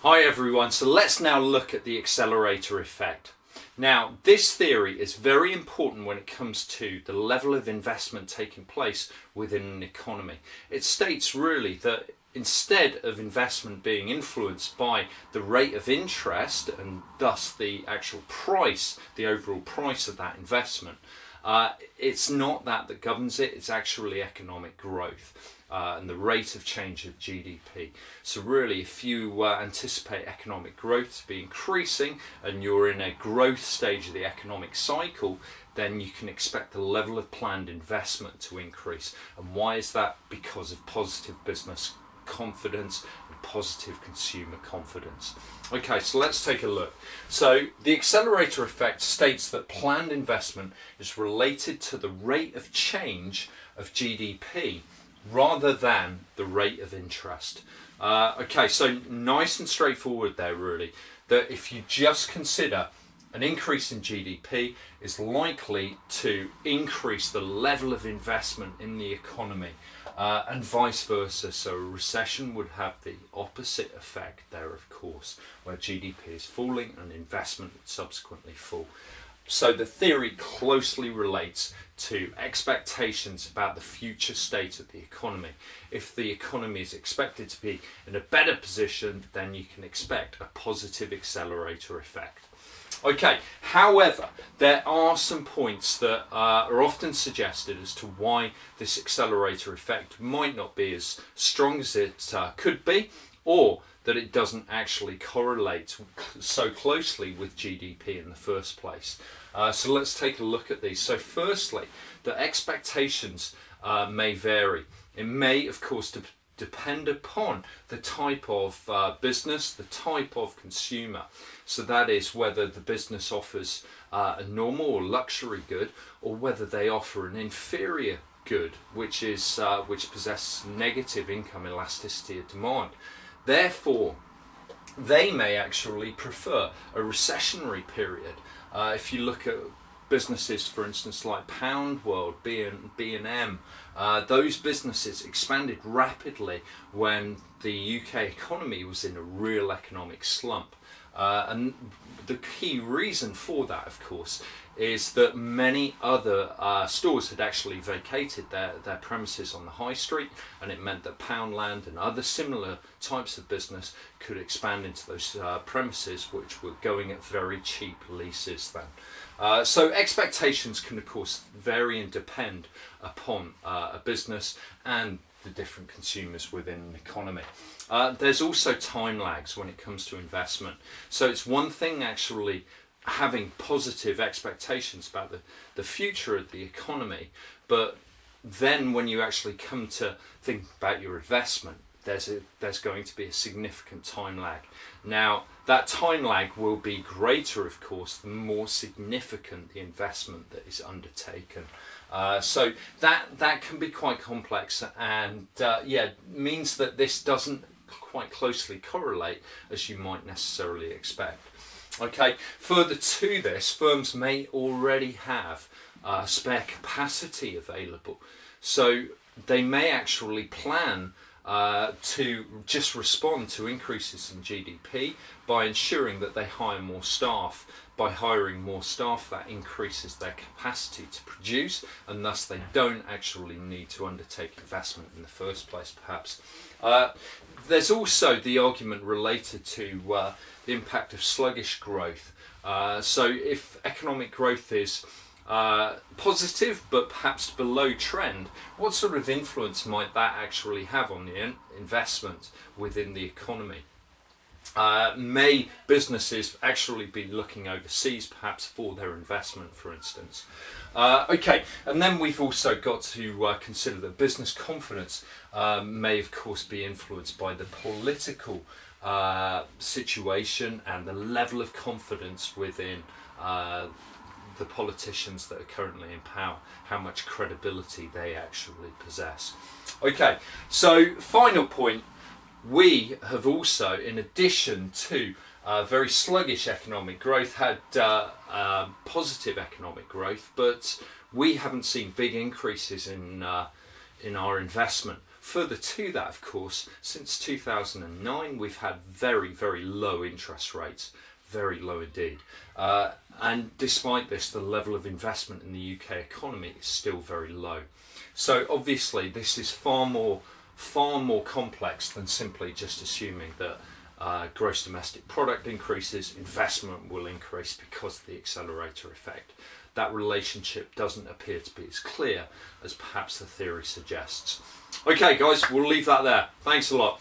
Hi everyone, so let's now look at the accelerator effect. Now, this theory is very important when it comes to the level of investment taking place within an economy. It states really that instead of investment being influenced by the rate of interest and thus the actual price, the overall price of that investment, it's not that governs it, it's actually economic growth. And the rate of change of GDP. So really, if you anticipate economic growth to be increasing and you're in a growth stage of the economic cycle, then you can expect the level of planned investment to increase. And why is that? Because of positive business confidence and positive consumer confidence. Okay, so let's take a look. So the accelerator effect states that planned investment is related to the rate of change of GDP rather than the rate of interest. Okay, so nice and straightforward there really, that if you just consider an increase in GDP is likely to increase the level of investment in the economy and vice versa. So a recession would have the opposite effect there, of course, where GDP is falling and investment would subsequently fall. So the theory closely relates to expectations about the future state of the economy. If the economy is expected to be in a better position, then you can expect a positive accelerator effect. Okay, however, there are some points that are often suggested as to why this accelerator effect might not be as strong as it could be, or that it doesn't actually correlate so closely with GDP in the first place. So let's take a look at these. So firstly, the expectations may vary. It may, of course, depend upon the type of business, the type of consumer. So that is whether the business offers a normal or luxury good, or whether they offer an inferior good, which possesses negative income elasticity of demand. Therefore, they may actually prefer a recessionary period. If you look at businesses, for instance, like Pound World, B&M, those businesses expanded rapidly when the UK economy was in a real economic slump. And the key reason for that, of course, is that many other stores had actually vacated their premises on the high street, and it meant that Poundland and other similar types of business could expand into those premises, which were going at very cheap leases then. So expectations can, of course, vary and depend upon a business and the different consumers within an economy. There's also time lags when it comes to investment. So it's one thing actually having positive expectations about the future of the economy, but then when you actually come to think about your investment, there's going to be a significant time lag. Now, that time lag will be greater, of course, the more significant the investment that is undertaken. So that can be quite complex, and means that this doesn't quite closely correlate as you might necessarily expect. Okay, further to this, firms may already have spare capacity available, so they may actually plan to just respond to increases in GDP by ensuring that they hire more staff. By hiring more staff, that increases their capacity to produce, and thus they don't actually need to undertake investment in the first place, perhaps. There's also the argument related to the impact of sluggish growth. So if economic growth is positive but perhaps below trend, what sort of influence might that actually have on the investment within the economy? May businesses actually be looking overseas perhaps for their investment, for instance? Okay, and then we've also got to consider that business confidence may of course be influenced by the political situation and the level of confidence within the politicians that are currently in power, how much credibility they actually possess. Okay, so final point, we have also, in addition to very sluggish economic growth, had positive economic growth, but we haven't seen big increases in our investment Further to that, of course, since 2009 we've had very, very low interest rates, very low indeed. And despite this, the level of investment in the UK economy is still very low. So obviously this is far more complex than simply just assuming that gross domestic product increases, investment will increase because of the accelerator effect. That relationship doesn't appear to be as clear as perhaps the theory suggests. Okay guys, we'll leave that there. Thanks a lot.